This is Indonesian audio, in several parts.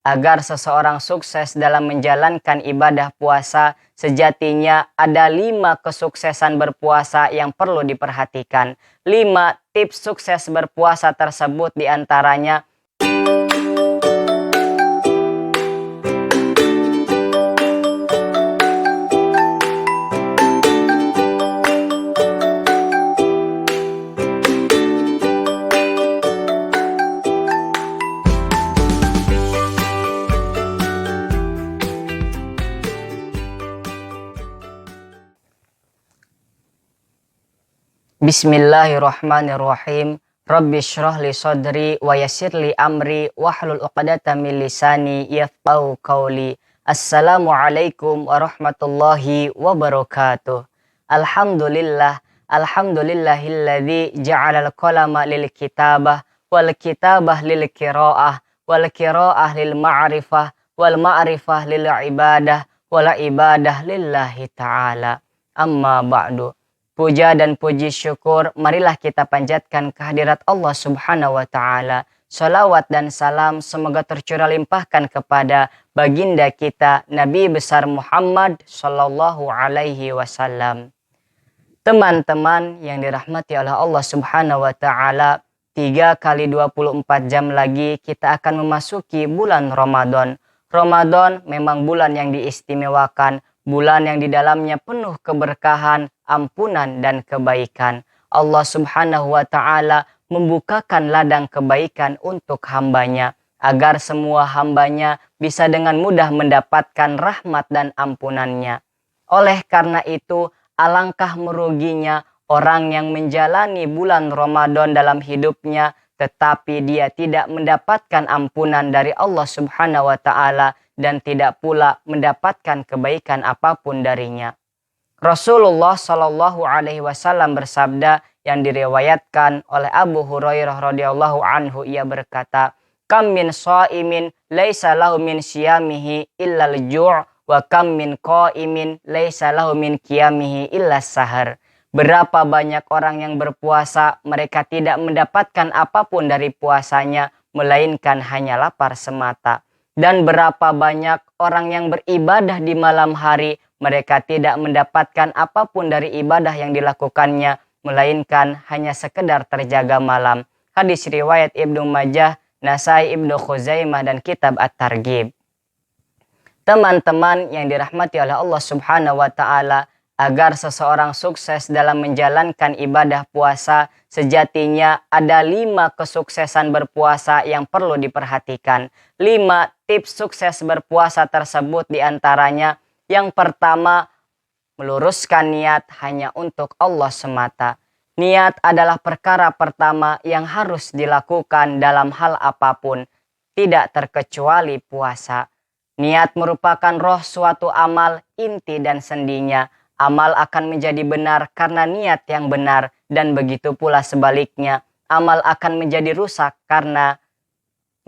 Agar seseorang sukses dalam menjalankan ibadah puasa, sejatinya ada 5 kesuksesan berpuasa yang perlu diperhatikan. 5 tips sukses berpuasa tersebut diantaranya. Bismillahirrahmanirrahim. Rabbi shrah li sadri wa yassir li amri wahlul 'uqdatam min lisani yafqahu qawli. Assalamualaikum warahmatullahi wabarakatuh. Alhamdulillahilladzi ja'alal qalama lil kitabah wal kitabah lil qiraah wal qiraah lil ma'rifah wal ma'rifah lil ibadah wal ibadah lillahi ta'ala. Amma ba'du. Puja dan puji syukur marilah kita panjatkan kehadirat Allah Subhanahu wa Ta'ala. Salawat dan salam semoga tercurah limpahkan kepada baginda kita Nabi besar Muhammad Sallallahu Alaihi Wasallam. Teman-teman yang dirahmati oleh Allah Subhanahu wa Ta'ala, 3 kali 24 jam lagi kita akan memasuki bulan Ramadan. Ramadan memang bulan yang diistimewakan, bulan yang di dalamnya penuh keberkahan, ampunan dan kebaikan. Allah Subhanahu wa Ta'ala membukakan ladang kebaikan untuk hambanya, agar semua hambanya bisa dengan mudah mendapatkan rahmat dan ampunannya. Oleh karena itu, alangkah meruginya orang yang menjalani bulan Ramadan dalam hidupnya, tetapi dia tidak mendapatkan ampunan dari Allah Subhanahu wa Ta'ala dan tidak pula mendapatkan kebaikan apapun darinya. Rasulullah Shallallahu Alaihi Wasallam bersabda yang diriwayatkan oleh Abu Hurairah radhiyallahu anhu, ia berkata, "Kam min shaimin laisa lahu min siyamihi illa al-ju' wa kam min qaimin laisa lahu min qiyamihi illa sahar." Berapa banyak orang yang berpuasa, mereka tidak mendapatkan apapun dari puasanya melainkan hanya lapar semata. Dan berapa banyak orang yang beribadah di malam hari, mereka tidak mendapatkan apapun dari ibadah yang dilakukannya, melainkan hanya sekedar terjaga malam. Hadis riwayat Ibnu Majah, Nasai, Ibnu Khuzaimah, dan Kitab At-Targhib. Teman-teman yang dirahmati oleh Allah Subhanahu wa Ta'ala, agar seseorang sukses dalam menjalankan ibadah puasa, sejatinya ada 5 kesuksesan berpuasa yang perlu diperhatikan. 5 tips sukses berpuasa tersebut diantaranya. Yang pertama, meluruskan niat hanya untuk Allah semata. Niat adalah perkara pertama yang harus dilakukan dalam hal apapun, tidak terkecuali puasa. Niat merupakan roh suatu amal, inti dan sendinya. Amal akan menjadi benar karena niat yang benar, dan begitu pula sebaliknya. Amal akan menjadi rusak karena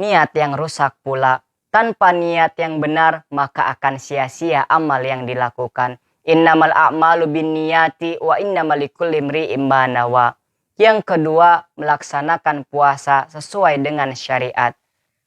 niat yang rusak pula. Tanpa niat yang benar, maka akan sia-sia amal yang dilakukan. Innamal a'malu binniyati wa innamal likulli imri'in ma nawa. Yang kedua, melaksanakan puasa sesuai dengan syariat.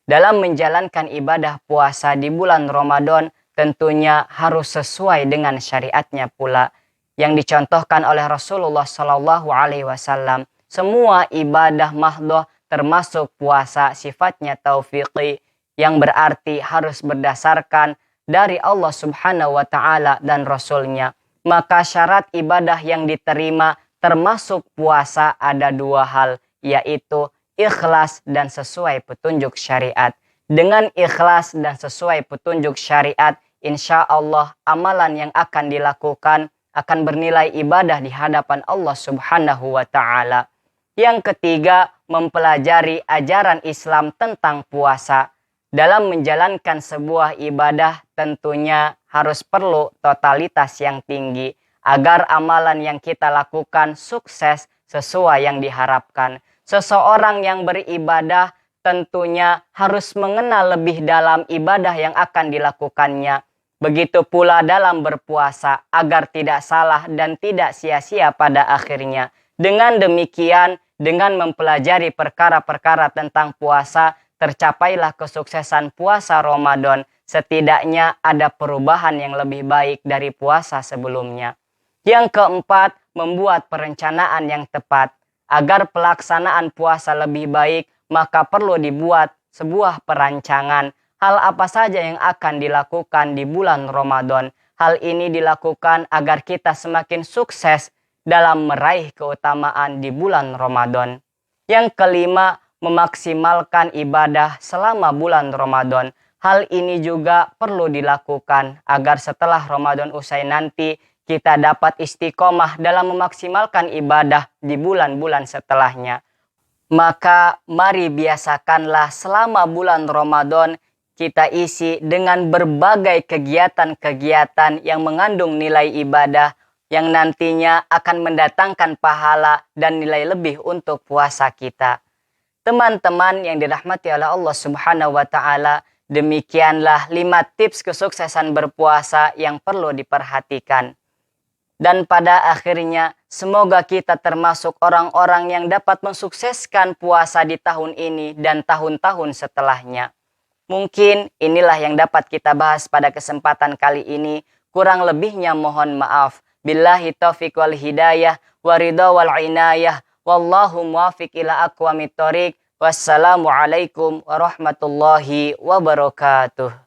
Dalam menjalankan ibadah puasa di bulan Ramadan, tentunya harus sesuai dengan syariatnya pula, yang dicontohkan oleh Rasulullah Sallallahu Alaihi Wasallam. Semua ibadah mahdhah termasuk puasa sifatnya taufiqi, yang berarti harus berdasarkan dari Allah Subhanahu wa Ta'ala dan Rasulnya. Maka syarat ibadah yang diterima termasuk puasa ada 2 hal, yaitu ikhlas dan sesuai petunjuk syariat. Dengan ikhlas dan sesuai petunjuk syariat, insya Allah amalan yang akan dilakukan akan bernilai ibadah di hadapan Allah Subhanahu wa Ta'ala. Yang ketiga, mempelajari ajaran Islam tentang puasa. Dalam menjalankan sebuah ibadah tentunya harus perlu totalitas yang tinggi agar amalan yang kita lakukan sukses sesuai yang diharapkan. Seseorang yang beribadah tentunya harus mengenal lebih dalam ibadah yang akan dilakukannya. Begitu pula dalam berpuasa agar tidak salah dan tidak sia-sia pada akhirnya. Dengan demikian, dengan mempelajari perkara-perkara tentang puasa, tercapailah kesuksesan puasa Ramadan, setidaknya ada perubahan yang lebih baik dari puasa sebelumnya. Yang keempat, membuat perencanaan yang tepat. Agar pelaksanaan puasa lebih baik, maka perlu dibuat sebuah perancangan. Hal apa saja yang akan dilakukan di bulan Ramadan. Hal ini dilakukan agar kita semakin sukses dalam meraih keutamaan di bulan Ramadan. Yang kelima, memaksimalkan ibadah selama bulan Ramadan. Hal ini juga perlu dilakukan agar setelah Ramadan usai nanti kita dapat istiqomah dalam memaksimalkan ibadah di bulan-bulan setelahnya. Maka mari biasakanlah selama bulan Ramadan kita isi dengan berbagai kegiatan-kegiatan yang mengandung nilai ibadah yang nantinya akan mendatangkan pahala dan nilai lebih untuk puasa kita. Teman-teman yang dirahmati oleh Allah Subhanahu wa Ta'ala, demikianlah 5 tips kesuksesan berpuasa yang perlu diperhatikan. Dan pada akhirnya, semoga kita termasuk orang-orang yang dapat mensukseskan puasa di tahun ini dan tahun-tahun setelahnya. Mungkin inilah yang dapat kita bahas pada kesempatan kali ini. Kurang lebihnya mohon maaf. Billahi taufiq wal hidayah, waridha wal inayah. Wallahu muwafiq ila aqwamit thoriq. Wassalamualaikum warahmatullahi wabarakatuh.